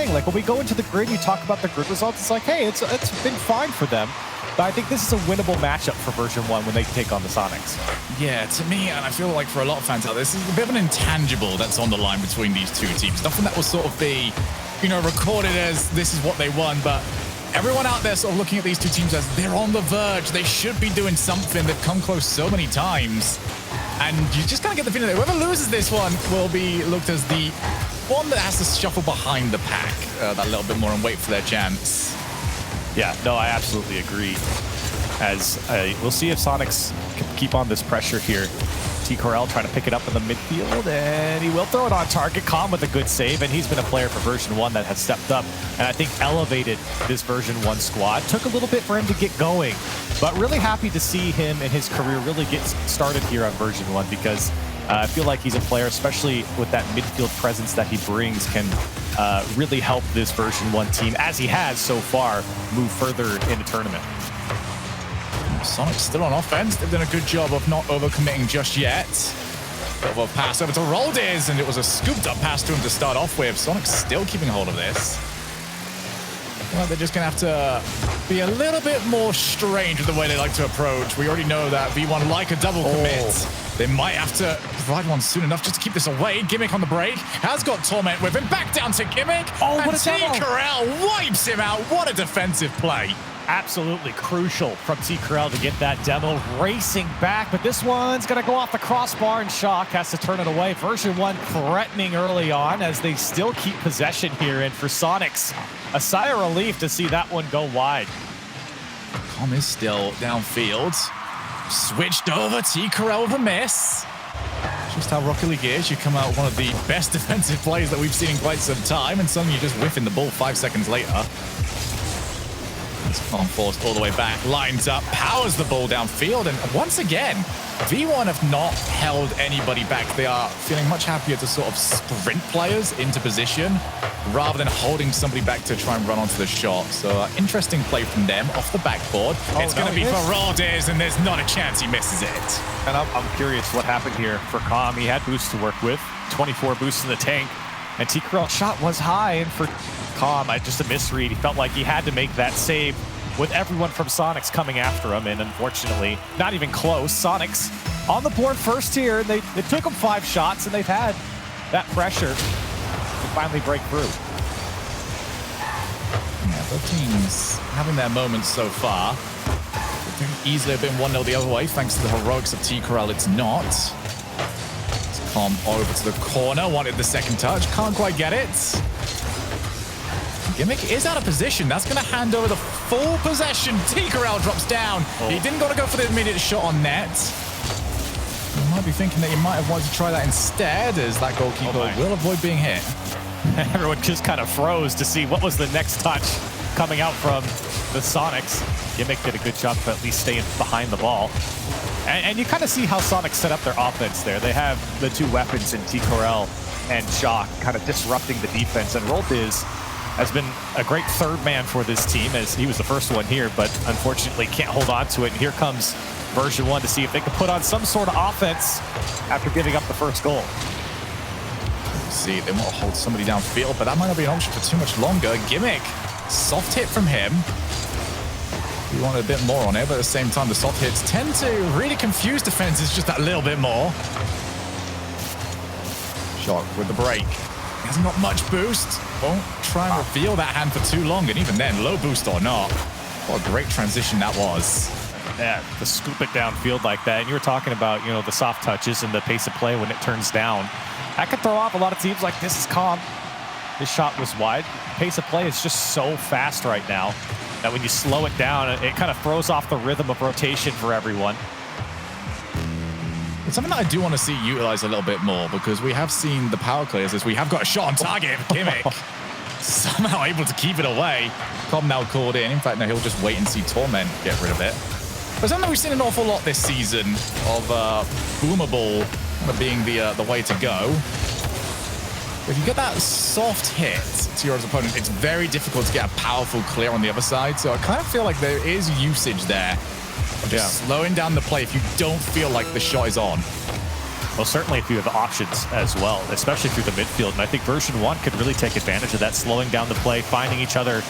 saying. Like, when we go into the grid, you talk about the grid results, it's like, hey, it's been fine for them. But I think this is a winnable matchup for Version 1 when they take on the Sonics. Yeah, to me, and I feel like for a lot of fans out there, this is a bit of an intangible that's on the line between these two teams. Nothing that will sort of be, you know, recorded as this is what they won, but everyone out there sort of looking at these two teams as they're on the verge. They should be doing something. They've come close so many times. And you just kind of get the feeling that whoever loses this one will be looked as the one that has to shuffle behind the pack that little bit more and wait for their chance. Yeah, no, I absolutely agree. As we'll see if Sonics can keep on this pressure here. T. Corral trying to pick it up in the midfield, and he will throw it on target. Calm with a good save, and he's been a player for Version 1 that has stepped up and I think elevated this Version 1 squad. Took a little bit for him to get going, but really happy to see him and his career really get started here on Version 1 because I feel like he's a player, especially with that midfield presence that he brings, can really help this Version 1 team, as he has so far, move further in the tournament. Sonics still on offense. They've done a good job of not overcommitting just yet. Bit of a pass over to Roldiz, and it was a scooped up pass to him to start off with. Sonics still keeping hold of this. Well, they're just going to have to be a little bit more strange with the way they like to approach. We already know that V1 like a double commit. They might have to provide one soon enough just to keep this away. Gimmick on the break. Has got Torment with him. Back down to Gimmick. Oh, and what a T. demo. Corral wipes him out. What a defensive play. Absolutely crucial from T. Corral to get that demo racing back, but this one's going to go off the crossbar, and Shock has to turn it away. Version 1 threatening early on as they still keep possession here, and for Sonics, a sigh of relief to see that one go wide. Calm is still downfield. Switched over, T. Corral with a miss. Just how Rocket League is. You come out with one of the best defensive plays that we've seen in quite some time, and suddenly you're just whiffing the ball 5 seconds later. Calm forced all the way back, lines up, powers the ball downfield, and once again, V1 have not held anybody back. They are feeling much happier to sort of sprint players into position rather than holding somebody back to try and run onto the shot. So interesting play from them off the backboard. It's going to be for Roldiz, and there's not a chance he misses it. And I'm curious what happened here for Calm. He had boosts to work with, 24 boosts in the tank, and T. Corral's shot was high, and for Calm, just a misread. He felt like he had to make that save with everyone from Sonics coming after him, and unfortunately, not even close. Sonics on the board first here, and they took them 5 shots, and they've had that pressure to finally break through. Yeah, both teams having their moments so far. Could very easily have been 1-0 the other way, thanks to the heroics of T. Corral. It's not. It's Calm over to the corner, wanted the second touch, can't quite get it. Gimmick is out of position. That's going to hand over the full possession. T. Corral drops down. He didn't want to go for the immediate shot on net. You might be thinking that you might have wanted to try that instead, as that goalkeeper will avoid being hit. Everyone just kind of froze to see what was the next touch coming out from the Sonics. Gimmick did a good job of at least staying behind the ball. And you kind of see how Sonics set up their offense there. They have the 2 weapons in T. Corral and Shock kind of disrupting the defense, and Roldiz has been a great third man for this team, as he was the first one here, but unfortunately can't hold on to it. And here comes Version 1 to see if they can put on some sort of offense after giving up the first goal. See, they want to hold somebody downfield, but that might not be an option for too much longer. Gimmick, soft hit from him. We wanted a bit more on it, but at the same time, the soft hits tend to really confuse defenses just that little bit more. Shock with the break. He hasn't got much boost. Won't try and reveal that hand for too long, and even then, low boost or not, what a great transition that was. Yeah, to scoop it downfield like that. And you were talking about, you know, the soft touches and the pace of play when it turns down. That could throw off a lot of teams like this is Calm. This shot was wide. Pace of play is just so fast right now that when you slow it down, it kind of throws off the rhythm of rotation for everyone. It's something that I do want to see utilized a little bit more, because we have seen the power clears as we have got a shot on target. Gimmick somehow able to keep it away. Cobb now called in. In fact, now he'll just wait and see Torment get rid of it. But something we've seen an awful lot this season of boomer ball being the way to go. If you get that soft hit to your opponent, it's very difficult to get a powerful clear on the other side. So I kind of feel like there is usage there of just slowing down the play if you don't feel like the shot is on. Well, certainly if you have options as well, especially through the midfield. And I think Version1 could really take advantage of that, slowing down the play, finding each other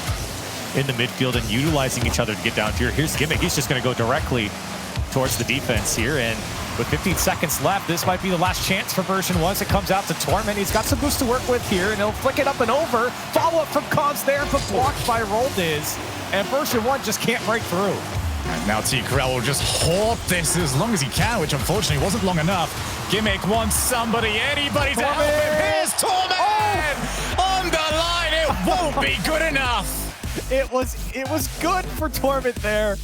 in the midfield and utilizing each other to get down here. Here's Gimmick. He's just going to go directly towards the defense here. And with 15 seconds left, this might be the last chance for Version1 as it comes out to Torment. He's got some boost to work with here, and he'll flick it up and over. Follow-up from Cons there, but blocked by Roldiz. And Version1 just can't break through. And now T-Corral will just hoard this as long as he can, which unfortunately wasn't long enough. Gimmick wants anybody to help him. Here's Torment! On the line, it won't be good enough. It was good for Torment there,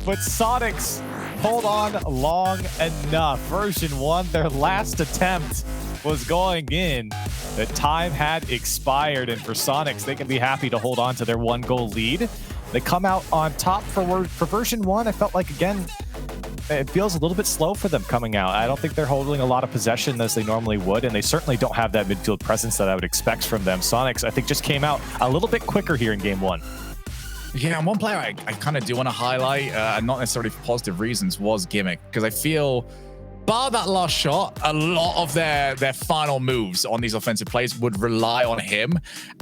but Soniqs hold on long enough. Version1, their last attempt was going in. The time had expired, and for Soniqs, they can be happy to hold on to their 1-goal lead. They come out on top for Version1. I felt like, again, it feels a little bit slow for them coming out. I don't think they're holding a lot of possession as they normally would, and they certainly don't have that midfield presence that I would expect from them. Soniqs, I think, just came out a little bit quicker here in game 1. Yeah, and one player I kind of do want to highlight, not necessarily for positive reasons, was Gimmick, because I feel, bar that last shot, a lot of their final moves on these offensive plays would rely on him.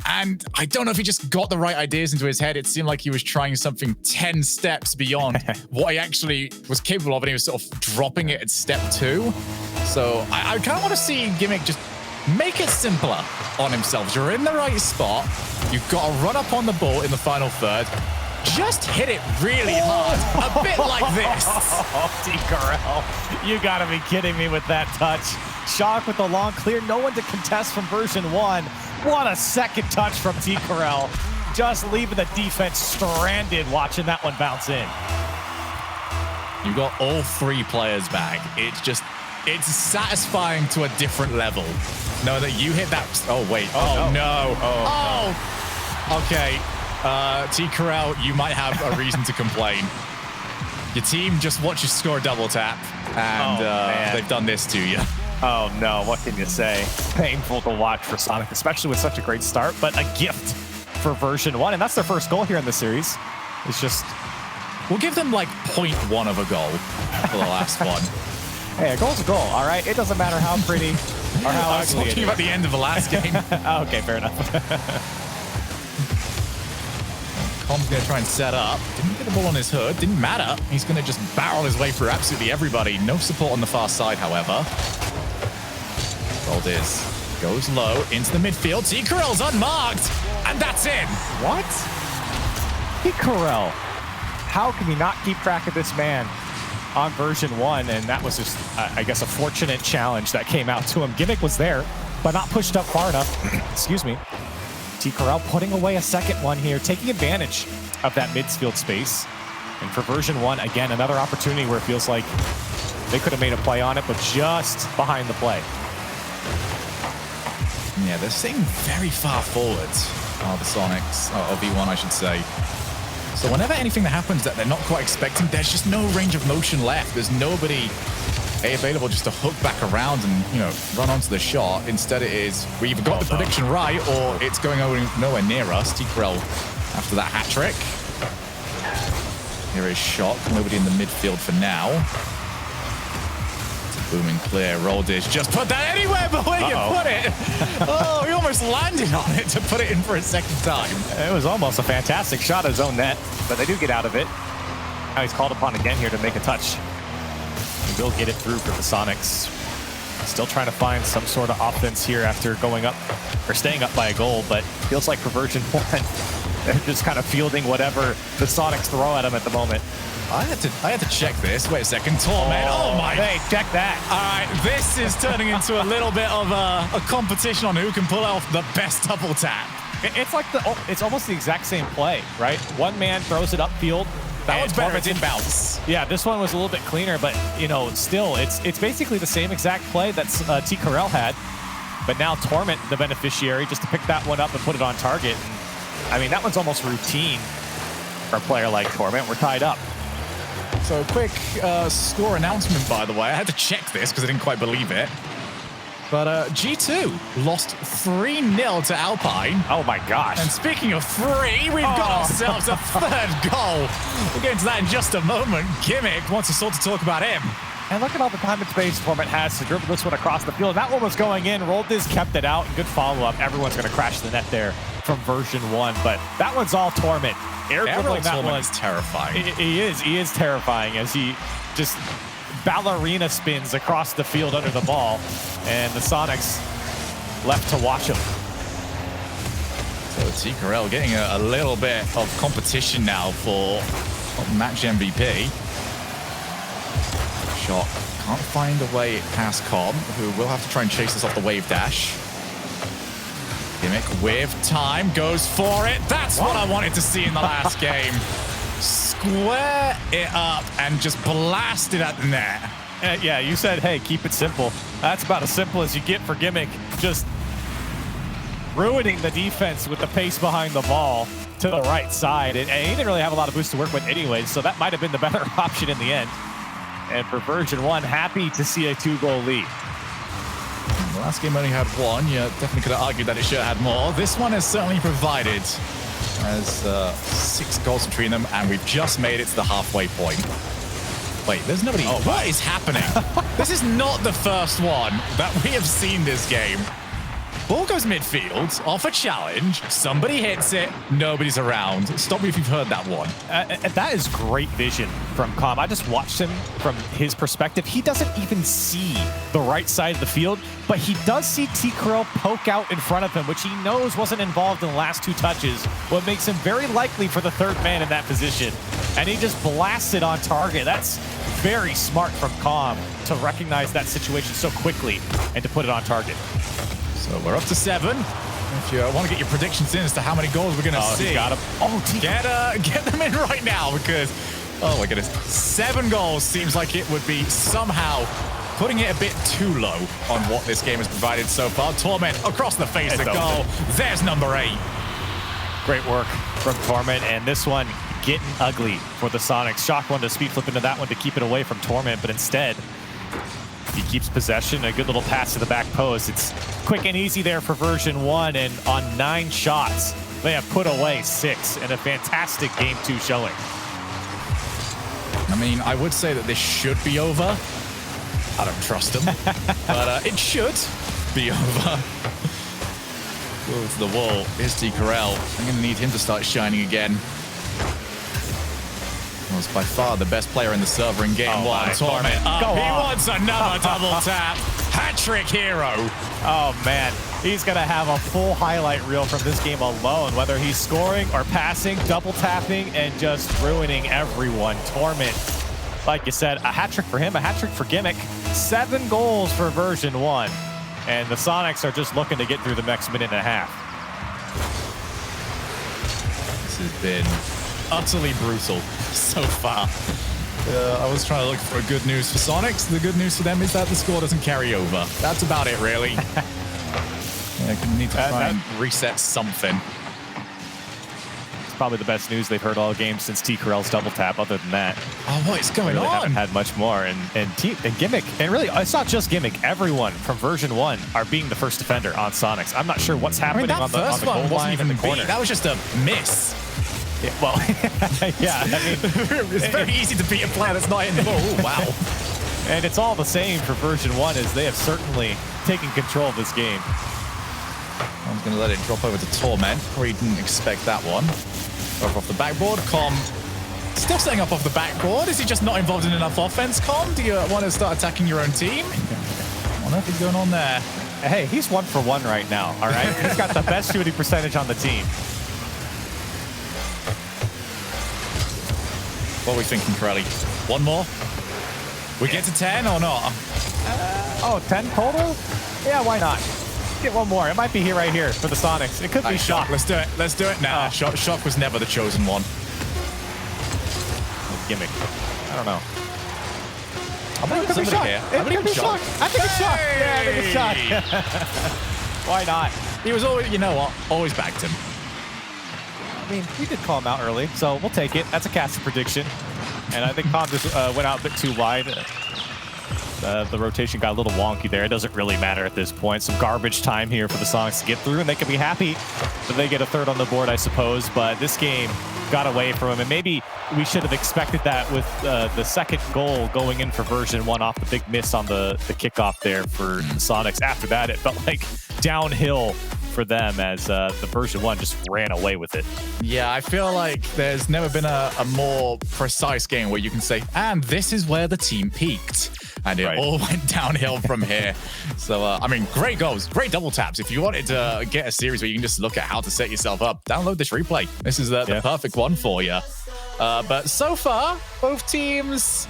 And I don't know if he just got the right ideas into his head. It seemed like he was trying something 10 steps beyond what he actually was capable of, and he was sort of dropping it at step 2. So I kind of want to see Gimmick just make it simpler on himself. You're in the right spot. You've got to run up on the ball in the final third. Just hit it really hard, a bit like this. T-Corral, you gotta be kidding me with that touch. Shock with the long clear, no one to contest from Version1. What a second touch from T-Corral. Just leaving the defense stranded watching that one bounce in. You got all 3 players back. It's satisfying to a different level. Know that you hit that. Oh, wait. Oh, no. Oh. Okay. T-Corral, you might have a reason to complain. Your team just watched you score a double tap, and they've done this to you. Oh, no. What can you say? Painful to watch for Sonic, especially with such a great start, but a gift for Version1, and that's their first goal here in the series. It's just... We'll give them, like, 0.1 of a goal for the last one. Hey, a goal's a goal, all right? It doesn't matter how pretty or how I was ugly talking it is. about the end of the last game. Okay, fair enough. Com's going to try and set up. Didn't get the ball on his hood. Didn't matter. He's going to just barrel his way through absolutely everybody. No support on the far side, however. Roldiz goes low into the midfield. T-Corral's unmarked, and that's in. What? T-Corral. How can you not keep track of this man on Version1? And that was just, I guess, a fortunate challenge that came out to him. Gimmick was there, but not pushed up far enough. Excuse me. T-Corral putting away a second one here, taking advantage of that midfield space. And for Version1, again, another opportunity where it feels like they could have made a play on it, but just behind the play. Yeah, they're sitting very far forward, the Soniqs, or V1, I should say. So whenever anything that happens that they're not quite expecting, there's just no range of motion left. There's nobody available just to hook back around and, you know, run onto the shot. Instead it is, we either got the prediction right or it's going nowhere near us. T-Corral after that hat trick. Here is Shock. Nobody in the midfield for now. It's a booming clear. Roldiz just put that anywhere but where you put it. Oh, he almost landed on it to put it in for a second time. It was almost a fantastic shot at his own net, but they do get out of it. Now he's called upon again here to make a touch. He will get it through for the Soniqs. Still trying to find some sort of offense here after going up or staying up by a goal, but feels like for Version1, they're just kind of fielding whatever the Soniqs throw at them at the moment. I had to check this. Wait a second. Torment. Oh my. Hey, check that. All right, this is turning into a little bit of a competition on who can pull off the best double tap. It's like it's almost the exact same play, right? One man throws it upfield. That one's better. It didn't bounce. Yeah, this one was a little bit cleaner, but you know, still, it's basically the same exact play that T-Corral had, but now Torment the beneficiary just to pick that one up and put it on target. And, I mean, that one's almost routine for a player like Torment. We're tied up. So quick score announcement, by the way. I had to check this because I didn't quite believe it. But G2 lost 3-0 to Alpine. Oh my gosh. And speaking of 3, we've got ourselves a third goal. We'll get into that in just a moment. Gimmick wants us all to talk about him. And look at all the time and space Torment has to dribble this one across the field. That one was going in, rolled this, kept it out. Good follow-up. Everyone's going to crash the net there from version 1, but that one's all Torment. Air dribbling that one is terrifying. He is terrifying as he just ballerina spins across the field under the ball, and the Sonics left to watch him. So T-Corel getting a little bit of competition now for match MVP. Shot can't find a way past Com, who will have to try and chase this off the wave dash. Gimmick with time goes for it. That's what I wanted to see in the last game. Square it up and just blast it at the net. Yeah, you said, hey, keep it simple. That's about as simple as you get for Gimmick. Just ruining the defense with the pace behind the ball to the right side. And he didn't really have a lot of boost to work with anyways, so that might have been the better option in the end. And for version 1, happy to see a 2-goal lead. The last game only had 1. You definitely could have argued that it should have had more. This one has certainly provided as 6 goals between them, and we've just made it to the halfway point. Wait, there's nobody. Oh, what is happening? This is not the first one that we have seen this game. Ball goes midfield, off a challenge, somebody hits it, nobody's around. Stop me if you've heard that one. That is great vision from Com. I just watched him from his perspective. He doesn't even see the right side of the field, but he does see T-Corel poke out in front of him, which he knows wasn't involved in the last 2 touches, what makes him very likely for the 3rd man in that position. And he just blasts it on target. That's very smart from Com to recognize that situation so quickly and to put it on target. So we're up to 7. If you want to get your predictions in as to how many goals we're going to see. Got him. Get them in right now because, oh my goodness, 7 goals seems like it would be somehow putting it a bit too low on what this game has provided so far. Torment across the face, the goal. There's number 8. Great work from Torment, and this one getting ugly for the Sonics. Shock one to speed flip into that one to keep it away from Torment, but instead he keeps possession. A good little pass to the back post. It's quick and easy there for version 1, and on 9 shots, they have put away 6 in a fantastic game 2 showing. I mean, I would say that this should be over. I don't trust them, but it should be over. Go to the wall. Here's T-Corel. I'm going to need him to start shining again. Was by far the best player in the server in game 1. Torment. He wants another double tap. Hat-trick hero. Oh, man. He's going to have a full highlight reel from this game alone, whether he's scoring or passing, double tapping, and just ruining everyone. Torment, like you said, a hat-trick for him, a hat-trick for Gimmick. 7 goals for version 1. And the Sonics are just looking to get through the next minute and a half. This has been utterly brutal so far. I was trying to look for good news for Sonics. The good news for them is that the score doesn't carry over. That's about it, really. Yeah, need to try and reset something. It's probably the best news they've heard all game since T-Corel's double tap. Other than that, what is going on? Haven't had much more. And Gimmick, and really, it's not just Gimmick. Everyone from version 1 are being the first defender on Sonics. I'm not sure what's happening on the goal line in the corner. That was just a miss. Yeah, well, yeah, I mean, it's very easy to beat a player that's not in the ball. Oh, wow. And it's all the same for version 1, as they have certainly taken control of this game. I'm going to let it drop over to Torment, where he didn't expect that one. Over off the backboard. Com still setting up off the backboard. Is he just not involved in enough offense, Com? Do you want to start attacking your own team? What on earth is going on there? Hey, he's 1 for 1 right now, all right? He's got the best shooting percentage on the team. What are we thinking, Corelli? 1 more? We get to 10 or not? 10 total? Yeah, why not? Get 1 more. It might be here right here for the Sonics. It could be Shock. Let's do it. Let's do it now. Shock was never the chosen one. Gimmick. I don't know. It could be Shock. It could be Shock. I think it's Shock. Yeah, I think it's Shock. Why not? He was always, you know what? Always backed him. I mean, we did call him out early, so we'll take it. That's a casted prediction. And I think Com just went out a bit too wide. The rotation got a little wonky there. It doesn't really matter at this point. Some garbage time here for the Sonics to get through, and they can be happy that they get a third on the board, I suppose. But this game got away from them, and maybe we should have expected that with the second goal going in for version 1 off the big miss on the kickoff there for the Sonics. After that, it felt like downhill for them as the version 1 just ran away with it. Yeah, I feel like there's never been a more precise game where you can say, and this is where the team peaked. And it all went downhill from here. So, I mean, great goals, great double taps. If you wanted to get a series where you can just look at how to set yourself up, download this replay. This is the perfect one for you. But so far, both teams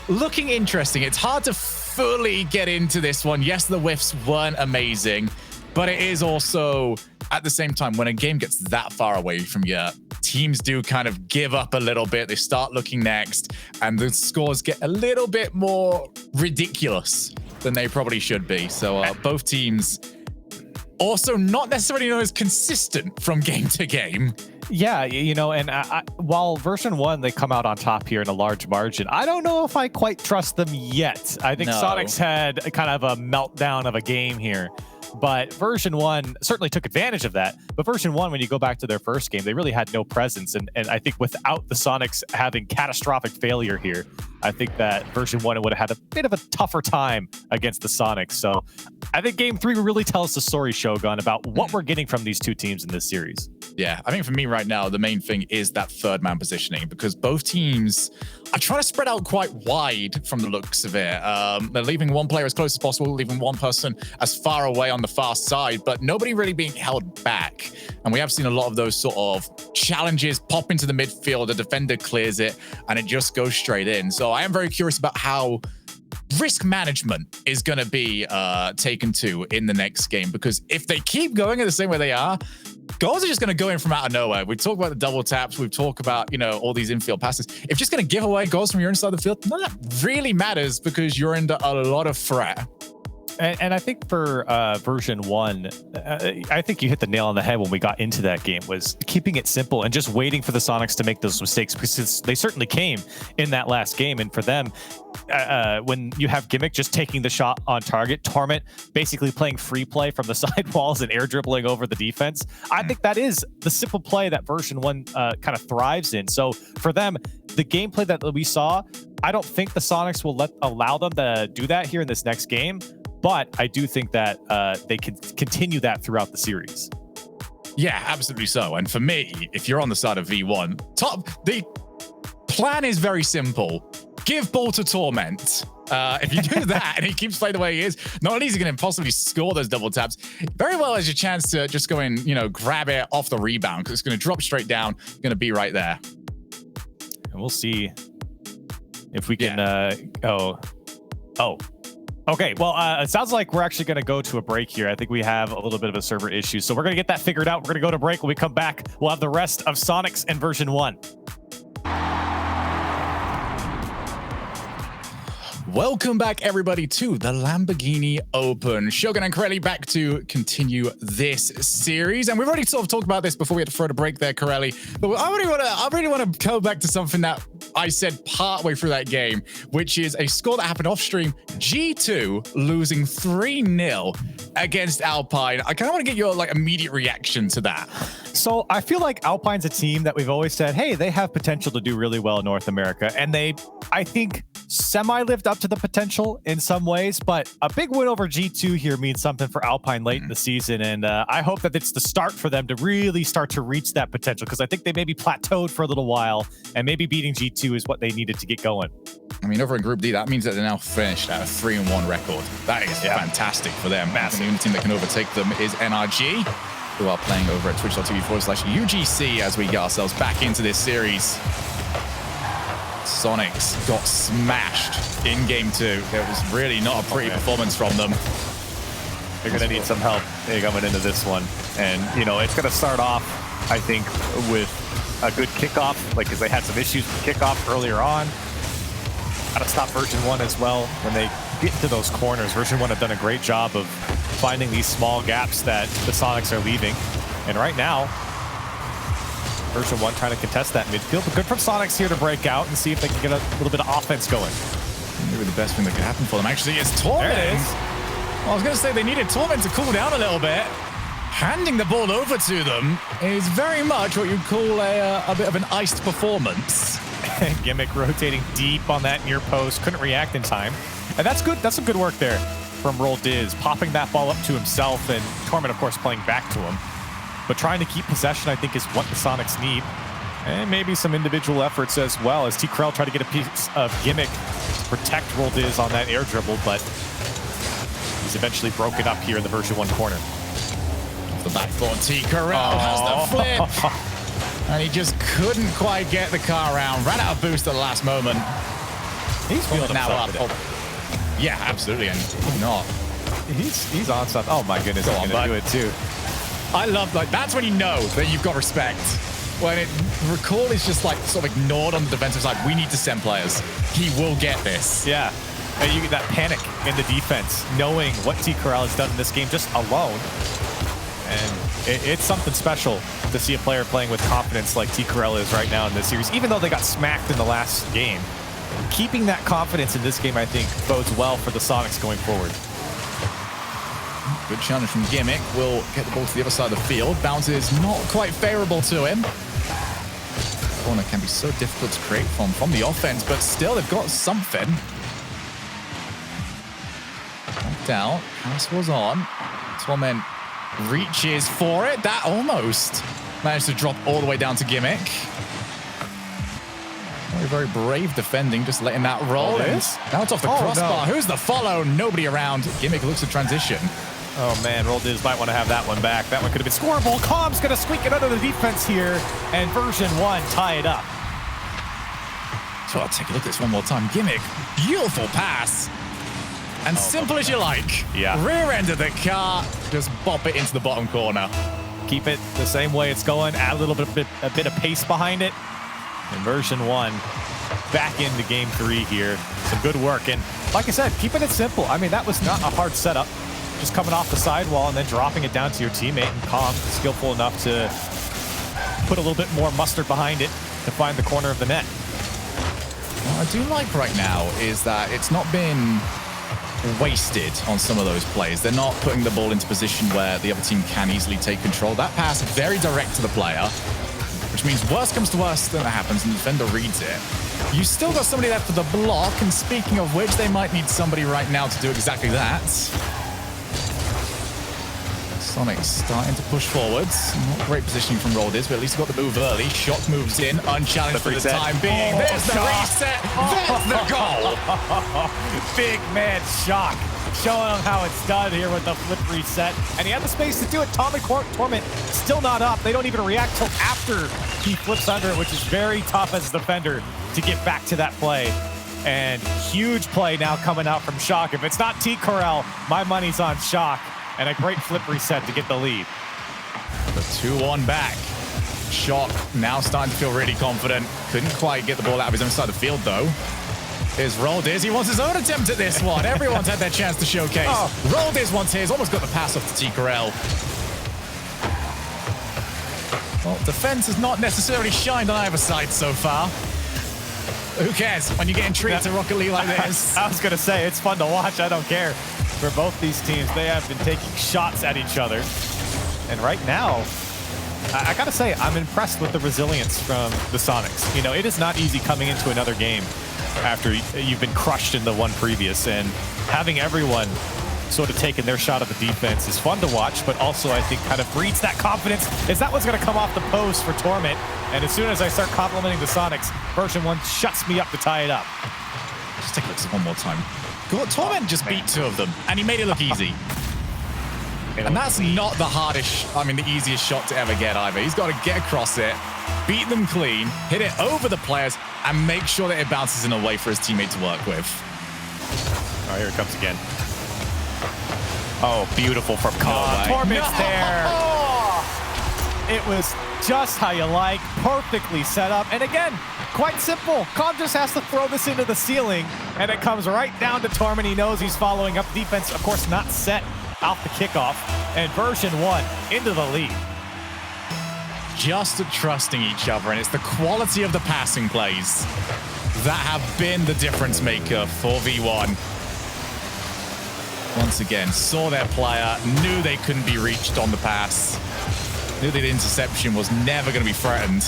looking interesting. It's hard to fully get into this one. Yes, the whiffs weren't amazing, but it is also, at the same time, when a game gets that far away from you, teams do kind of give up a little bit. They start looking next, and the scores get a little bit more ridiculous than they probably should be. So both teams also not necessarily known as consistent from game to game. Yeah, you know, and while version 1, they come out on top here in a large margin, I don't know if I quite trust them yet. I think Sonics had kind of a meltdown of a game here. But version 1 certainly took advantage of that. But version 1, when you go back to their first game, they really had no presence. And I think without the Sonics having catastrophic failure here, I think that version 1 would have had a bit of a tougher time against the Sonics. So I think game 3 really tells the story, Shogun, about what we're getting from these two teams in this series. Yeah, I think for me right now, the main thing is that third man positioning, because both teams are trying to spread out quite wide from the looks of it. They're leaving one player as close as possible, leaving one person as far away on the far side, but nobody really being held back. And we have seen a lot of those sort of challenges pop into the midfield, the defender clears it, and it just goes straight in. So I am very curious about how risk management is going to be taken to in the next game, because if they keep going in the same way they are, goals are just going to go in from out of nowhere. We talk about the double taps. We've talked about, you know, all these infield passes. If you're just going to give away goals from your inside the field, none of that really matters because you're under a lot of threat. And I think for version 1, I think you hit the nail on the head when we got into that game, was keeping it simple and just waiting for the Sonics to make those mistakes, because they certainly came in that last game. And for them, when you have Gimmick just taking the shot on target, Torment basically playing free play from the side walls and air dribbling over the defense, I think that is the simple play that version 1 kind of thrives in. So for them, the gameplay that we saw, I don't think the Sonics will allow them to do that here in this next game. But I do think that they can continue that throughout the series. Yeah, absolutely so. And for me, if you're on the side of V1, the plan is very simple. Give ball to Torment. If you do that and he keeps playing the way he is, not only is he going to possibly score those double taps, very well has your chance to just go and, you know, grab it off the rebound, because it's going to drop straight down, going to be right there. And we'll see if we can Okay, well, it sounds like we're actually going to go to a break here. I think we have a little bit of a server issue, so we're going to get that figured out. We're going to go to break. When we come back, we'll have the rest of Sonics and version 1. Welcome back, everybody, to the Lamborghini Open. Shogun and Corelli back to continue this series. And we've already sort of talked about this before we had to throw the break there, Corelli. But I really want to go back to something that I said partway through that game, which is a score that happened off stream. G2 losing 3-0 against Alpine. I kind of want to get your immediate reaction to that. So I feel like Alpine's a team that we've always said, hey, they have potential to do really well in North America. And they, I think, semi-lived up to the potential in some ways, but a big win over G2 here means something for Alpine late in the season, and I hope that it's the start for them to really start to reach that potential, because I think they maybe plateaued for a little while, and maybe beating G2 is what they needed to get going. I mean, over in Group D, that means that they're now finished at a 3-1 record. That is fantastic for them. Massive. The only team that can overtake them is NRG, who are playing over at twitch.tv/UGC as we get ourselves back into this series. Sonics got smashed in game 2. It was really not a pretty performance from them. They're going to need some help coming into this one. And, you know, it's going to start off, I think, with a good kickoff, because they had some issues with kickoff earlier on. Got to stop version 1 as well. When they get into those corners, version 1 have done a great job of finding these small gaps that the Sonics are leaving. And right now, version 1 trying to contest that midfield, but good from Sonics here to break out and see if they can get a little bit of offense going. Maybe the best thing that could happen for them actually is Torment. There it is. Well, I was going to say they needed Torment to cool down a little bit. Handing the ball over to them is very much what you'd call a bit of an iced performance. Gimmick rotating deep on that near post, couldn't react in time. And that's good. That's some good work there from Roll Diz, popping that ball up to himself, and Torment, of course, playing back to him. But trying to keep possession, I think, is what the Sonics need. And maybe some individual efforts as well, as T-Corel tried to get a piece of Gimmick to protect Roll Diz on that air dribble, but he's eventually broken up here in the Version 1 corner. Off the back foot, T-Corel has the flip. And he just couldn't quite get the car around. Ran out of boost at the last moment. He's feeling now up. today. Yeah, absolutely, and not. He's on something. Oh my goodness, he's gonna do it too. I love, like, that's when you know that you've got respect. When Recall is just like sort of ignored on the defensive side. We need to send players. He will get this. Yeah, and you get that panic in the defense, knowing what T-Corel has done in this game just alone. And it's something special to see a player playing with confidence like T-Corel is right now in this series, even though they got smacked in the last game. Keeping that confidence in this game, I think, bodes well for the Sonics going forward. Good challenge from Gimmick. Will get the ball to the other side of the field. Bounce is not quite favorable to him. Corner can be so difficult to create from the offense, but still they've got something. Knocked out. Pass was on. Torment reaches for it. That almost managed to drop all the way down to Gimmick. Very, very brave defending, just letting that roll. Now it's off the crossbar. No. Who's the follow? Nobody around. Gimmick looks to transition. Oh man, Roll Diz might want to have that one back. That one could have been scoreable. Com's going to squeak it under the defense here, and Version 1 tie it up. So I'll take a look at this one more time. Gimmick, beautiful pass. And simple as you like. Yeah. Rear end of the car, just bop it into the bottom corner. Keep it the same way it's going, add a little bit of pace behind it. And Version 1 back into game 3 here. Some good work. And like I said, keeping it simple. I mean, that was not a hard setup. Just coming off the sidewall and then dropping it down to your teammate, and Calm skillful enough to put a little bit more mustard behind it to find the corner of the net. What I do like right now is that it's not been wasted on some of those plays. They're not putting the ball into position where the other team can easily take control. That pass very direct to the player, which means worst comes to worst, then that happens and the defender reads it. You still got somebody there for the block, and speaking of which, they might need somebody right now to do exactly that. Sonics starting to push forwards. Not great positioning from Roll Diz, but at least he got the move early. Shock moves in, unchallenged for the time being. There's the reset. There's the goal. Big man Shock. Showing him how it's done here with the flip reset. And he had the space to do it. Torment still not up. They don't even react till after he flips under it, which is very tough as a defender to get back to that play. And huge play now coming out from Shock. If it's not T-Corel, my money's on Shock. And a great flip reset to get the lead. The 2-1 back. Shock now starting to feel really confident. Couldn't quite get the ball out of his own side of the field, though. Here's Roll Diz. He wants his own attempt at this one. Everyone's had their chance to showcase. Roll Diz wants his. Almost got the pass off to T-Corel. Well, defense has not necessarily shined on either side so far. Who cares when you're getting treated to Rocket League like this? I was going to say, it's fun to watch. I don't care. For both these teams, they have been taking shots at each other. And right now, I got to say, I'm impressed with the resilience from the Sonics. You know, it is not easy coming into another game after you've been crushed in the one previous. And having everyone sort of taking their shot at the defense is fun to watch, but also I think kind of breeds that confidence. Is that what's going to come off the post for Torment? And as soon as I start complimenting the Sonics, Version 1 shuts me up to tie it up. Just take a look at this one more time. Torment just beat 2 of them, and he made it look easy. And that's not the hardest, the easiest shot to ever get either. He's got to get across it, beat them clean, hit it over the players, and make sure that it bounces in a way for his teammate to work with. All right, here it comes again. Oh, beautiful from Con. No Torment's there. It was just how you like, perfectly set up. And again, quite simple. Con just has to throw this into the ceiling, and it comes right down to Torment. He knows he's following up. Defense, of course, not set off the kickoff. And Version 1 into the lead. Just trusting each other, and it's the quality of the passing plays that have been the difference maker for V1. Once again, saw their player, knew they couldn't be reached on the pass, knew that interception was never going to be threatened.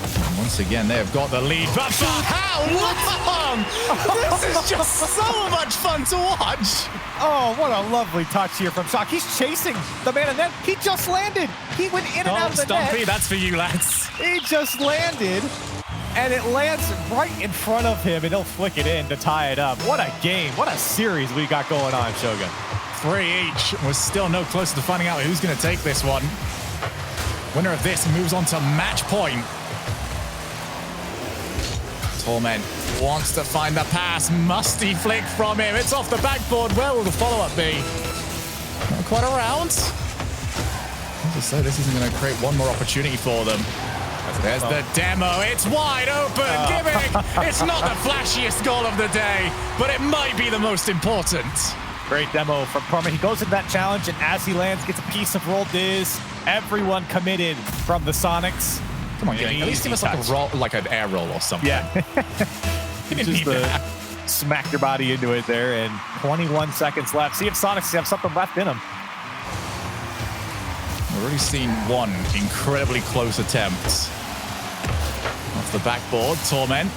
And once again, they have got the lead, but for how long? This is just so much fun to watch. Oh, what a lovely touch here from Shock. He's chasing the man, and then he just landed. He went in and out of the Stumpy, net. that's for you, lads. He just landed, and it lands right in front of him, and he'll flick it in to tie it up. What a game. What a series we got going on, Shogun. 3 each. We're still no closer to finding out who's going to take this one. Winner of this moves on to match point. Torment wants to find the pass. Musty flick from him. It's off the backboard. Where will the follow-up be? Not quite around. As I say, this isn't going to create one more opportunity for them. There's the demo. It's wide open. Gimmick. It's not the flashiest goal of the day, but it might be the most important. Great demo from Parma. He goes into that challenge, and as he lands, gets a piece of roll Diz. Everyone committed from the Sonics. Come on, at least give us like a roll, like an air roll or something. Yeah. Just smack your body into it there, and 21 seconds left. See if Sonics have something left in them. We've already seen one incredibly close attempt. Off the backboard, Torment.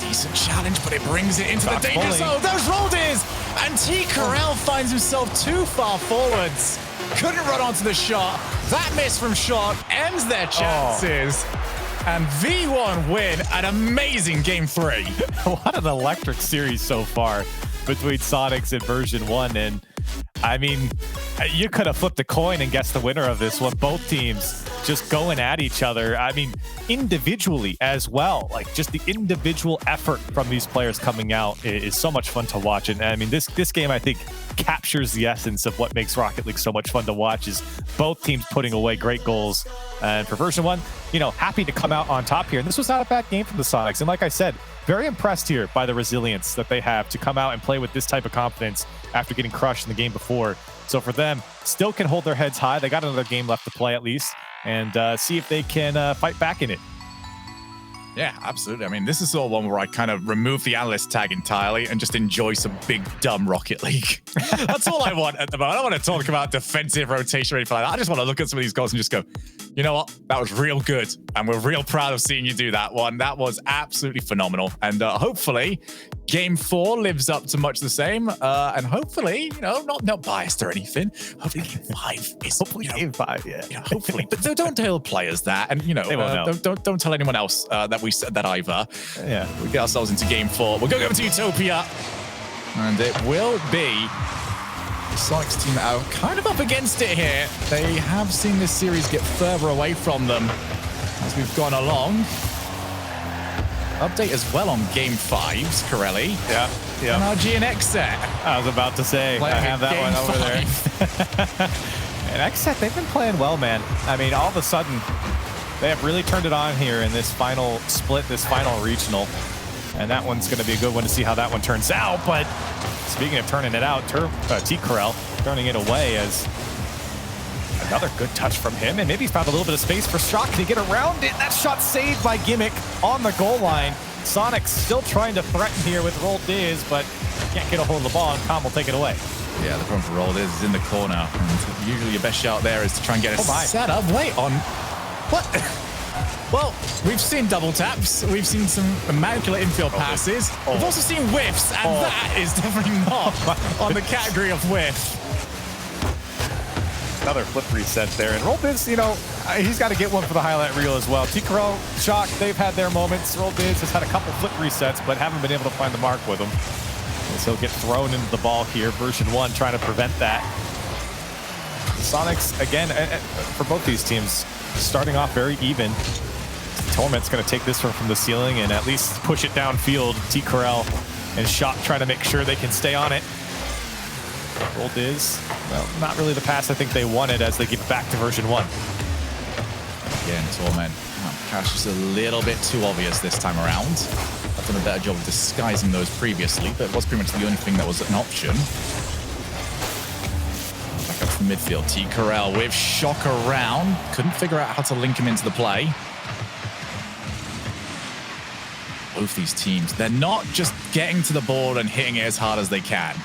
Decent challenge, but it brings it into the danger zone. There's Roldiz! And T. Corral finds himself too far forwards. Couldn't run onto the shot. That miss from Shot ends their chances. And V1 win an amazing game 3. What an electric series so far between Sonics and Version1. And I mean, you could have flipped a coin and guessed the winner of this one. Both teams just going at each other. I mean, individually as well. Like, just the individual effort from these players coming out is so much fun to watch. And I mean, this game, I think, captures the essence of what makes Rocket League so much fun to watch, is both teams putting away great goals. And for Version1, you know, happy to come out on top here. And this was not a bad game from the Sonics. And like I said, very impressed here by the resilience that they have to come out and play with this type of confidence after getting crushed in the game before. So for them, still can hold their heads high. They got another game left to play at least, and see if they can fight back in it. Yeah, absolutely. I mean, this is sort of one where I kind of remove the analyst tag entirely and just enjoy some big, dumb Rocket League. That's all I want at the moment. I don't want to talk about defensive rotation or anything like that. I just want to look at some of these goals and just go, you know what? That was real good. And we're real proud of seeing you do that one. That was absolutely phenomenal. And hopefully, Game 4 lives up to much the same. And hopefully, you know, not biased or anything. Hopefully, Game 5 is... Hopefully, Game 5, yeah. Hopefully. But don't tell players that. And, you know, don't tell anyone else that we said that either. Yeah. We get ourselves into Game 4. We're going over to Utopia. And it will be the Sonics team that are kind of up against it here. They have seen this series get further away from them as we've gone along. Update as well on Game 5's Corelli. Yeah. And our GNX set. I was about to say, I have that one over there. And X set, they've been playing well, man. I mean, all of a sudden, they have really turned it on here in this final split, this final regional. And that one's going to be a good one to see how that one turns out. But speaking of turning it out, T. Corral turning it away as another good touch from him. And maybe he's found a little bit of space for Shock to get around it. That shot saved by Gimmick on the goal line. Sonic still trying to threaten here with Roll Diz, but can't get a hold of the ball, and Com will take it away. Yeah, the problem for Roll Diz is in the corner. And usually your best shot there is to try and get a setup. Wait on... What? Well, we've seen double taps. We've seen some immaculate infield passes. We've also seen whiffs, and that is definitely not on the category of whiff. Another flip reset there. And Roll Diz, you know, he's got to get one for the highlight reel as well. T. Corral, Shock, they've had their moments. Roll Diz has had a couple flip resets, but haven't been able to find the mark with them. And so he'll get thrown into the ball here. Version1 trying to prevent that. The Sonics, again, for both these teams, starting off very even. Torment's going to take this one from the ceiling and at least push it downfield. T. Corral and Shock trying to make sure they can stay on it. Roll Diz, well, not really the pass I think they wanted as they give it back to Version1. Again, Torment. Cash is a little bit too obvious this time around. I've done a better job of disguising those previously, but it was pretty much the only thing that was an option. Back up to the midfield. T. Corral with Shock around. Couldn't figure out how to link him into the play. both these teams, they're not just getting to the board and hitting it as hard as they can.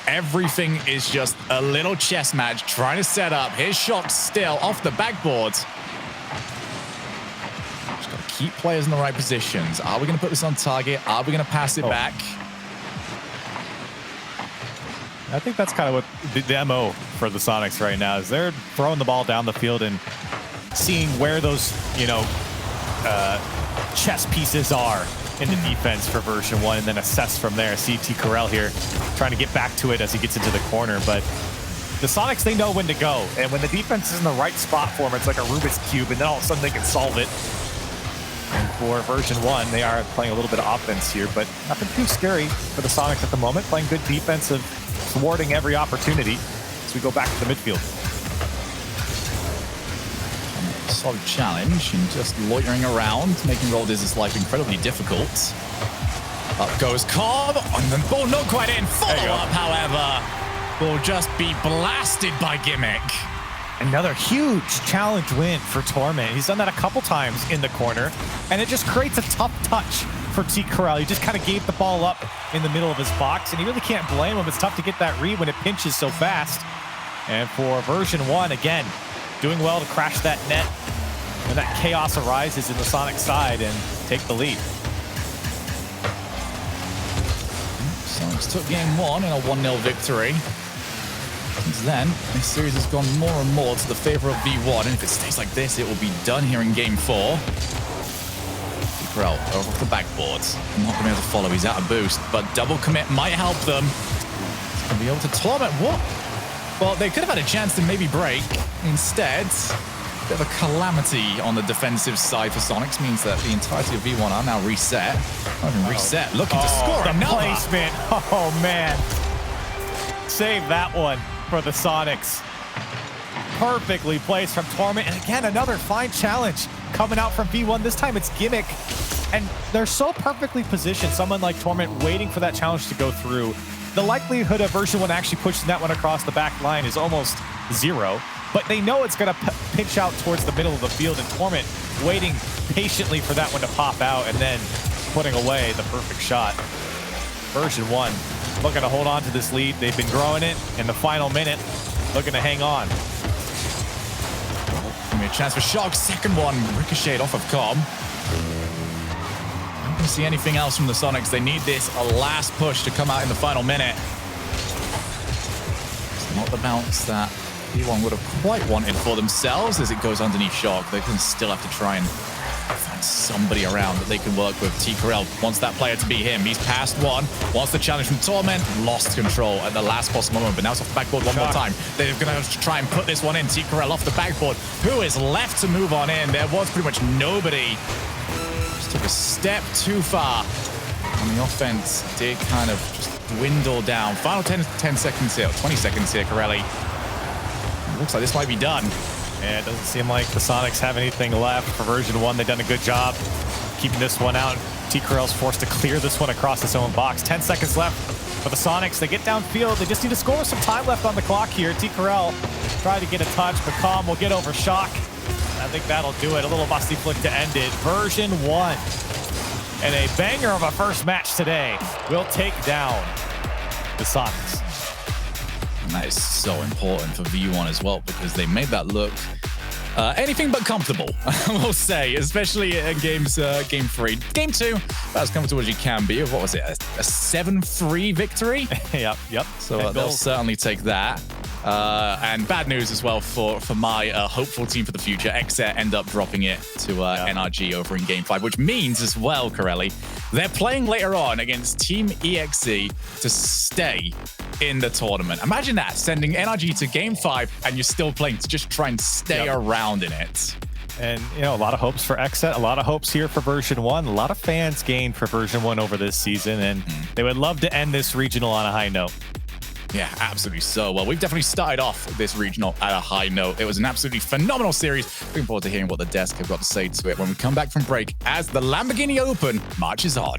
Everything is just a little chess match, trying to set up. Here's Shock still off the backboard. Just got to keep players in the right positions. Are we going to put this on target? Are we going to pass it back? I think that's kind of what the MO for the Sonics right now is. They're throwing the ball down the field and seeing where those, chess pieces are in the defense for version 1 and then assess from there. See T. Corral here trying to get back to it as he gets into the corner. But the Sonics, they know when to go. And when the defense is in the right spot for them, it's like a Rubik's Cube, and then all of a sudden they can solve it. And for version 1, they are playing a little bit of offense here, but nothing too scary for the Sonics at the moment. Playing good defense of thwarting every opportunity as we go back to the midfield. Solid challenge and just loitering around, making Roldiz's life incredibly difficult. Up goes Cobb, and the ball not quite in. Follow-up, however, will just be blasted by Gimmick. Another huge challenge win for Torment. He's done that a couple times in the corner, and it just creates a tough touch for T. Corral. He just kind of gave the ball up in the middle of his box, and you really can't blame him. It's tough to get that read when it pinches so fast. And for version 1, again, doing well to crash that net when that chaos arises in the Sonic side and take the lead. Sonics took game 1 in a 1-0 victory. Since then, this series has gone more and more to the favor of V1, and if it stays like this, it will be done here in game 4. Corral over off the backboard. Not going to be able to follow. He's out of boost, but double commit might help them. He's going to be able to torment. What? Well, they could have had a chance to maybe break. Instead, a bit of a calamity on the defensive side for Sonics means that the entirety of V1 are now reset. Not even reset, looking to score another. Placement. Oh, man. Save that one for the Sonics. Perfectly placed from Torment. And again, another fine challenge coming out from V1. This time it's Gimmick. And they're so perfectly positioned. Someone like Torment waiting for that challenge to go through. The likelihood of version 1 actually pushing that one across the back line is almost 0. But they know it's going to pinch out towards the middle of the field, and Torment waiting patiently for that one to pop out and then putting away the perfect shot. Version 1 looking to hold on to this lead. They've been growing it in the final minute, looking to hang on. Give me a chance for Shock. Second one ricocheted off of Cobb. I don't see anything else from the Sonics. They need this last push to come out in the final minute. It's not the bounce that V1 would have quite wanted for themselves as it goes underneath Shock. They can still have to try and find somebody around that they can work with. T. Corral wants that player to be him. He's passed one. Wants the challenge from Torment. Lost control at the last possible moment, but now it's off the backboard one more time. They're going to try and put this one in. T. Corral off the backboard. Who is left to move on in? There was pretty much nobody. Just took a step too far. And the offense did kind of just dwindle down. Final 10 seconds here, 20 seconds here, Corelli. Looks like this might be done. Yeah, it doesn't seem like the Sonics have anything left for version 1. They've done a good job keeping this one out. T. Corral's forced to clear this one across his own box. 10 seconds left for the Sonics. They get downfield. They just need to score with some time left on the clock here. T. Corral tried to get a touch, but Calm will get over Shock. I think that'll do it. A little musty flick to end it. Version 1. And a banger of a first match today will take down the Sonics. And that is so important for V1 as well, because they made that look anything but comfortable, we'll say, especially in game 3. Game 2, about as comfortable as you can be. What was it, a 7-3 victory? Yep. So they'll certainly take that. And bad news as well for my hopeful team for the future. Xset end up dropping it to NRG over in Game 5, which means as well, Corelli, they're playing later on against Team EXE to stay in the tournament. Imagine that, sending NRG to Game 5 and you're still playing to just try and stay around in it. And, a lot of hopes for Xset, a lot of hopes here for version 1. A lot of fans gained for version 1 over this season, and they would love to end this regional on a high note. Yeah, absolutely so. Well, we've definitely started off this regional at a high note. It was an absolutely phenomenal series. Looking forward to hearing what the desk have got to say to it when we come back from break as the Lamborghini Open marches on.